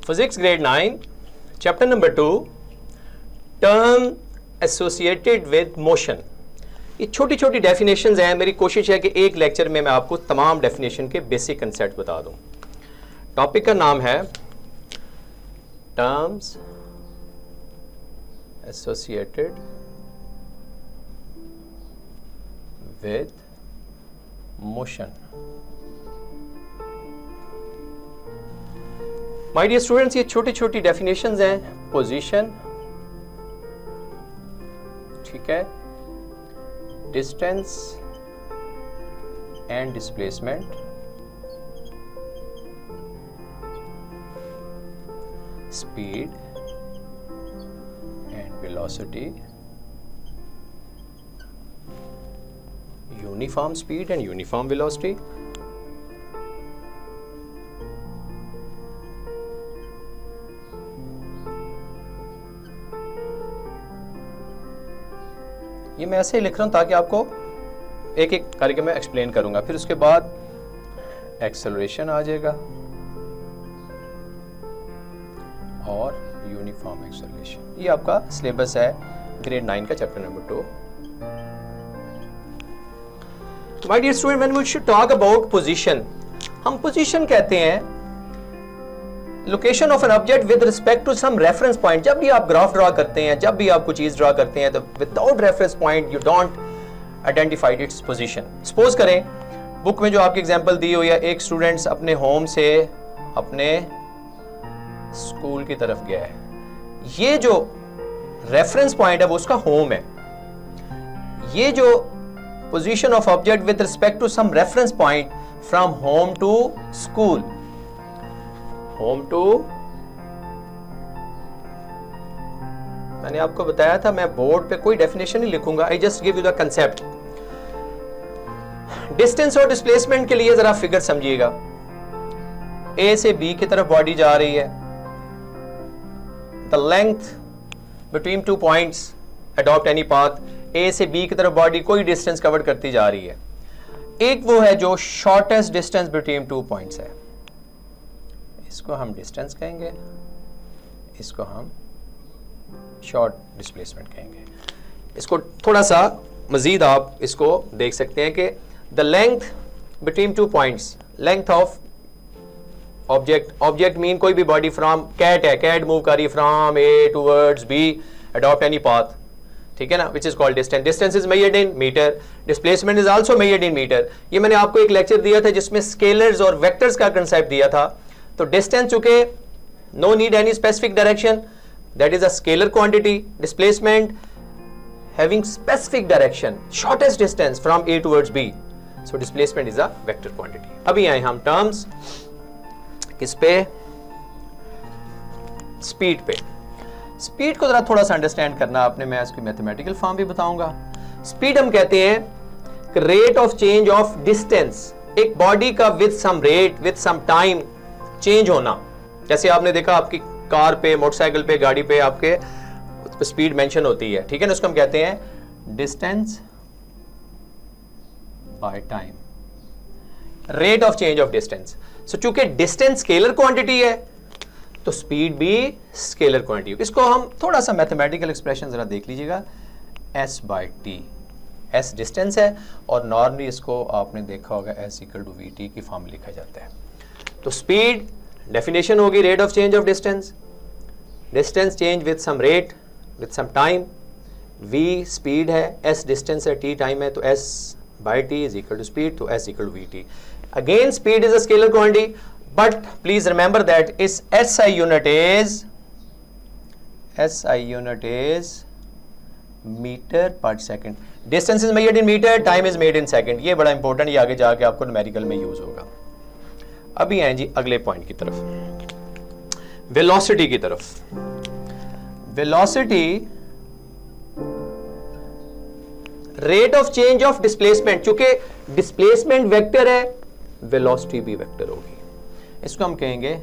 Physics grade 9 chapter number 2 term associated with motion. ये छोटी छोटी डेफिनेशंस हैं। मेरी कोशिश है कि एक लेक्चर में मैं आपको तमाम डेफिनेशन के बेसिक कंसेप्ट बता दूं। टॉपिक का नाम है terms associated with motion. My dear students, ये छोटी छोटी डेफिनेशंस हैं। पोजीशन, ठीक है, distance and displacement, speed and velocity, uniform speed and uniform velocity, ये मैं ऐसे ही लिख रहा हूं ताकि आपको एक एक करके मैं एक्सप्लेन करूंगा। फिर उसके बाद एक्सेलरेशन आ जाएगा और यूनिफॉर्म एक्सेलरेशन। ये आपका सिलेबस है ग्रेड 9 का chapter number 2। My dear student, when we should talk about position, हम पोजीशन कहते हैं location of an object with respect to some reference point. जब भी आप ग्राफ ड्रा करते हैं, जब भी आप कोई चीज ड्रा करते हैं, तो without reference point you don't identify its position. Suppose करें बुक में जो आपकी एग्जांपल दी हुई है, एक स्टूडेंट्स अपने होम से अपने स्कूल की तरफ गया है। ये जो रेफरेंस पॉइंट है वो उसका होम है। ये जो position of object with respect to some reference point from home to school, home to, मैंने आपको बताया था मैं बोर्ड पे कोई डेफिनेशन नहीं लिखूंगा, I just give you the concept. Distance और डिस्प्लेसमेंट के लिए जरा फिगर समझिएगा। ए से बी की तरफ बॉडी जा रही है। The length between two points, adopt any path. A से बी की तरफ बॉडी कोई डिस्टेंस कवर करती जा रही है। एक वो है जो shortest distance between two points है, इसको हम डिस्टेंस कहेंगे, इसको हम शॉर्ट डिस्प्लेसमेंट कहेंगे। इसको थोड़ा सा मजीद आप इसको देख सकते हैं कि the length between two points, length of object, object mean कोई भी बॉडी, फ्रॉम कैट है, कैट मूव कर रही है from A towards B, adopt any path, ठीक है ना, which is called distance. Distance is measured in metre, displacement is also measured in metre. ये मैंने आपको एक लेक्चर दिया था जिसमें स्केलर्स और वेक्टर्स का कंसेप्ट दिया था। तो डिस्टेंस चूंकि no need any specific direction, that is a scalar quantity. Displacement having specific direction, shortest distance from A towards B, so displacement is a vector quantity. अभी आए हम टर्म्स किस पे, स्पीड पे। स्पीड को जरा थोड़ा सा अंडरस्टैंड करना आपने, मैं इसकी मैथमेटिकल फॉर्म भी बताऊंगा। स्पीड हम कहते हैं rate of change of distance, एक बॉडी का with some rate, with some time change होना। जैसे आपने देखा आपकी कार पे, मोटरसाइकिल पे, गाड़ी पे आपके स्पीड मेंशन होती है, ठीक है ना, उसको हम कहते हैं distance by time, rate of change of distance. So चूंकि डिस्टेंस स्केलर क्वांटिटी है तो स्पीड भी स्केलर क्वांटिटी। इसको हम थोड़ा सा मैथमेटिकल एक्सप्रेशन जरा देख लीजिएगा। s by T, s distance है और नॉर्मली इसको आपने देखा होगा s equal to V T की फॉर्म लिखा जाता है। तो स्पीड डेफिनेशन होगी rate of change of distance, distance change with some rate, with some time. v speed है, s डिस्टेंस है, t टाइम है, तो s by t is equal to speed, तो s equal to V T. Again speed is a scalar quantity, but please remember that इस SI unit is metre per second. Distance is measured in metre, time is measured in second. ये बड़ा important, ये आगे जाके आपको numerical में use होगा। अभी आए जी अगले पॉइंट की तरफ, वेलोसिटी की तरफ। Velocity rate of change of displacement, चूंकि डिस्प्लेसमेंट वेक्टर है, वेलोसिटी भी वेक्टर होगी। इसको हम कहेंगे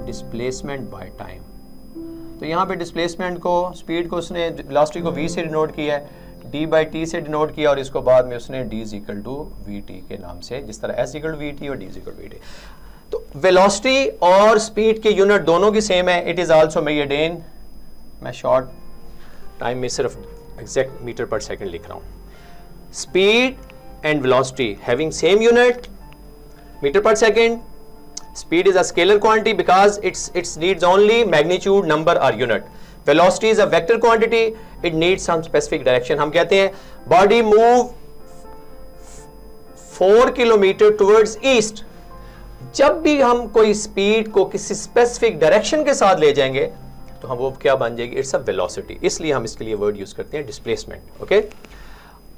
डिस्प्लेसमेंट बाय टाइम। तो यहां पे डिस्प्लेसमेंट को, स्पीड को उसने वेलोसिटी को v से डिनोट किया है, d बाई टी से डिनोट किया, और इसको बाद में उसने d is equal to V T के नाम से, जिस तरह s equal to V T और d is equal to V T. तो वेलोसिटी और स्पीड के यूनिट दोनों की सेम है. It is also measured in, मैं शॉर्ट टाइम में सिर्फ एग्जैक्ट मीटर पर सेकंड लिख रहा हूं. Speed and velocity having same unit meter per second. Speed is a scalar quantity because it needs only magnitude, number or unit. Velocity is a vector quantity. It needs some specific direction. हम कहते हैं body move 4 kilometre towards east. जब भी हम कोई speed को किसी specific direction के साथ ले जाएंगे तो हम वो क्या बन जाएगी? It's a velocity. इसलिए हम इसके लिए वर्ड यूज करते हैं डिस्प्लेसमेंट.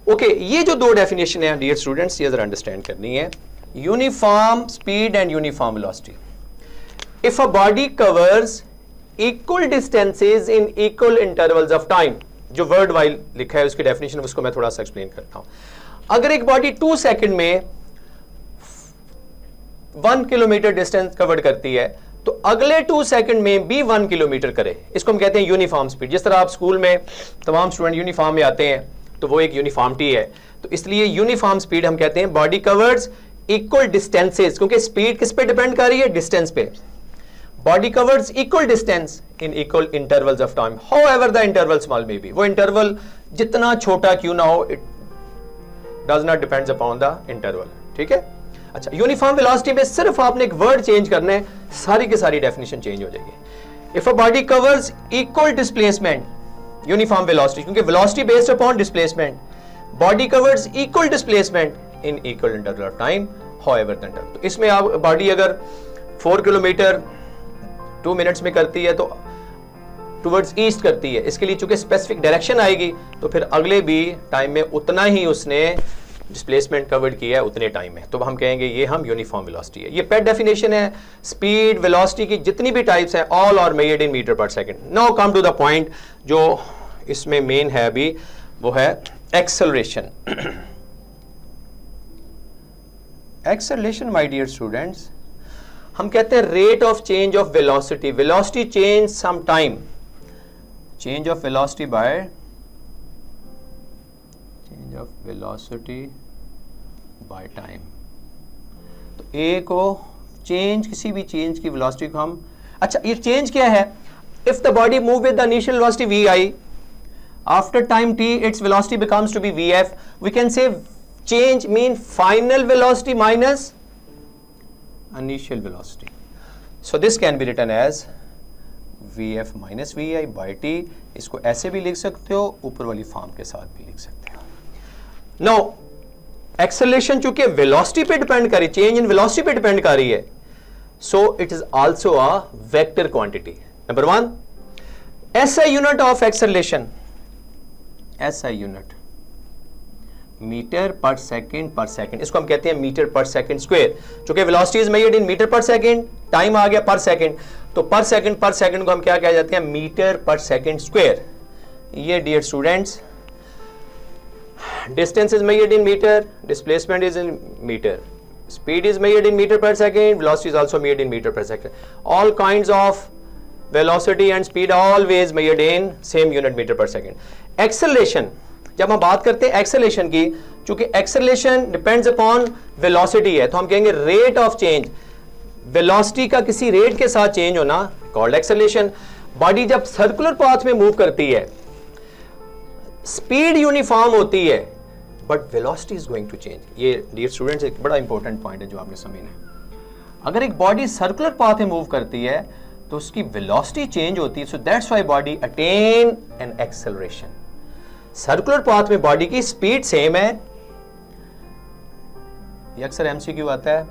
ओके, ये जो दो डेफिनेशन है डियर स्टूडेंट्स, ये जरा अंडरस्टैंड करनी है. Uniform speed and uniform velocity. If a body covers equal distances in equal intervals of time, जो वर्ड वाइल लिखा है उसकी डेफिनेशन उसको मैं थोड़ा सा एक्सप्लेन करता हूं. अगर एक बॉडी 2 सेकंड में 1 किलोमीटर डिस्टेंस कवर करती है तो अगले 2 सेकंड में भी 1 किलोमीटर करे. इसको हम कहते हैं यूनिफॉर्म स्पीड. जिस तरह आप स्कूल में तमाम स्टूडेंट यूनिफॉर्म में आते हैं तो वो एक यूनिफॉर्मिटी है. तो इसलिए यूनिफॉर्म स्पीड हम कहते हैं बॉडी कवर्स इक्वल डिस्टेंसेस, क्योंकि स्पीड किस पे डिपेंड कर रही है? डिस्टेंस पे. Body covers equal distance in equal intervals of time, however the interval small may be. वो इंटरवल जितना छोटा क्यों ना हो, it does not depends upon the interval. ठीक है. अच्छा, यूनिफॉर्म वेलोसिटी में सिर्फ आपने एक वर्ड चेंज करना है, सारी की सारी डेफिनेशन चेंज हो जाएगी. If a body covers equal displacement, uniform velocity, क्योंकि velocity based upon displacement, body covers equal displacement in equal interval of time however the interval. तो इसमें आप बॉडी अगर 4 किलोमीटर 2 मिनट्स में करती है तो टुवर्ड्स ईस्ट करती है. इसके लिए चूंकि स्पेसिफिक डायरेक्शन आएगी तो फिर अगले भी टाइम में उतना ही उसने डिस्प्लेसमेंट कवर्ड किया है उतने टाइम में. तो हम कहेंगे ये हम यूनिफॉर्म वेलोसिटी है. ये पेट डेफिनेशन है. स्पीड वेलोसिटी की जितनी भी टाइप्स हैं all are measured in metre per second. Now come to the point जो इसमें मेन है अभी, वो है acceleration. Acceleration my dear students, हम कहते हैं rate of change of velocity. Velocity change some time, change of velocity by change of velocity by time. तो ए को चेंज, किसी भी चेंज की वेलोसिटी को हम, अच्छा ये चेंज क्या है? If the body move with the initial velocity V I, after time T its velocity becomes to be V F. We can say change mean final velocity minus initial velocity. So this can be written as vf minus vi by t. इसको ऐसे भी लिख सकते हो, ऊपर वाली form के साथ भी लिख सकते हो. Now acceleration चूंकि velocity पे डिपेंड कर रही, change in velocity पे डिपेंड कर रही है, so it is also a vector quantity. Number 1, SI unit of acceleration, SI unit metre per second. इसको हम कहते हैं मीटर पर सेकंड स्क्वायर. चूंकि velocity is measured in metre per second, time आ गया पर सेकंड, तो पर second को हम क्या कह जाते हैं? Metre per second square. ये dear students, distance is measured in metre, displacement is in metre, speed is measured in metre per second, velocity is also measured in metre per second. All kinds of velocity and speed always measured in same unit metre per second. Acceleration, जब हम बात करते हैं acceleration की, चूंकि acceleration depends upon velocity है, तो हम कहेंगे रेट ऑफ चेंज. वेलोसिटी का किसी रेट के साथ चेंज होना कॉल्ड एक्सेलरेशन. बॉडी जब सर्कुलर पाथ में मूव करती है, स्पीड यूनिफॉर्म होती है but velocity is going to change. ये डियर स्टूडेंट्स एक बड़ा इंपॉर्टेंट पॉइंट है जो आपने समझना है. अगर एक बॉडी सर्कुलर पाथ में मूव करती है तो उसकी वेलोसिटी चेंज होती है. So that's why body attain an acceleration. Circular path में बॉडी की स्पीड सेम है, ये अक्सर एमसीक्यू आता है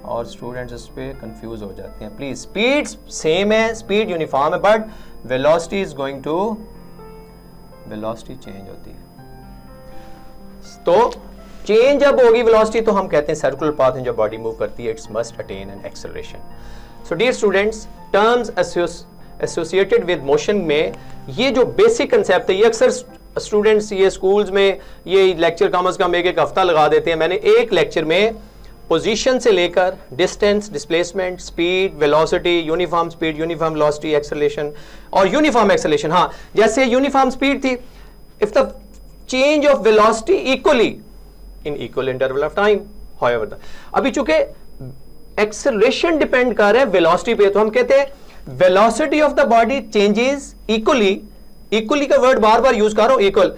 और स्टूडेंट्स इस पे कंफ्यूज हो जाते हैं. प्लीज, स्पीड सेम है, स्पीड यूनिफॉर्म है, but velocity is going to, velocity change होती है. तो चेंज जब होगी वेलोसिटी तो हम कहते हैं सर्कुलर पाथ में जब बॉडी मूव करती है, it's must attain an acceleration. So dear students, terms associated with motion में ये जो बेसिक कंसेप्ट है, ये अक्सर स्टूडेंट्स ये स्कूल्स में ये लेक्चर कम से कम एक हफ्ता लगा देते हैं. मैंने एक लेक्चर में पोजीशन से लेकर distance, displacement, speed, velocity, uniform speed, uniform velocity, acceleration और यूनिफॉर्म एक्सेलरेशन. हाँ, जैसे यूनिफॉर्म स्पीड थी, if the change of velocity equally in equal interval of time, however the. अभी चूंकि एक्सेलरेशन डिपेंड कर रहा है वेलोसिटी पे। तो हम कहते हैं velocity of the body changes equally, equally का वर्ड बार बार यूज कर रहा हूं, equal,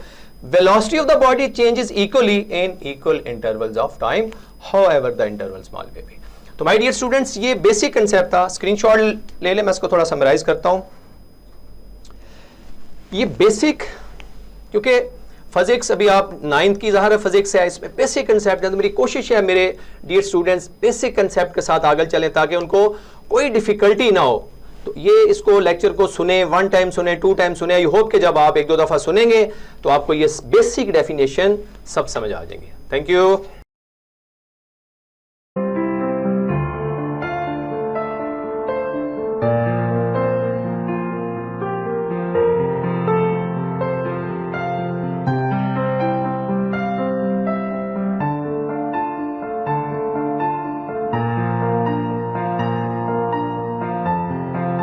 velocity of the body changes equally in equal intervals of time, however the interval small may be. तो माय डियर स्टूडेंट्स, ये बेसिक कंसेप्ट था। Screenshot ले ले, मैं इसको थोड़ा समराइज करता हूं। ये बेसिक, क्योंकि फिजिक्स अभी आप 9th की ज़ाहिर है फिजिक्स है, इसमें बेसिक कंसेप्ट है, तो मेरी कोशिश है मेरे डियर स्टूडेंट्स बेसिक कंसेप्ट के साथ आगे चलें ताकि उनको कोई डिफिकल्टी ना हो। तो ये इसको लेक्चर को सुने, 1 टाइम सुने, 2 टाइम सुने। आई होप कि जब आप 1-2 दफ़ा सुनेंगे तो आपको ये बेसिक डेफिनेशन सब समझ आ जाएंगे। Thank you.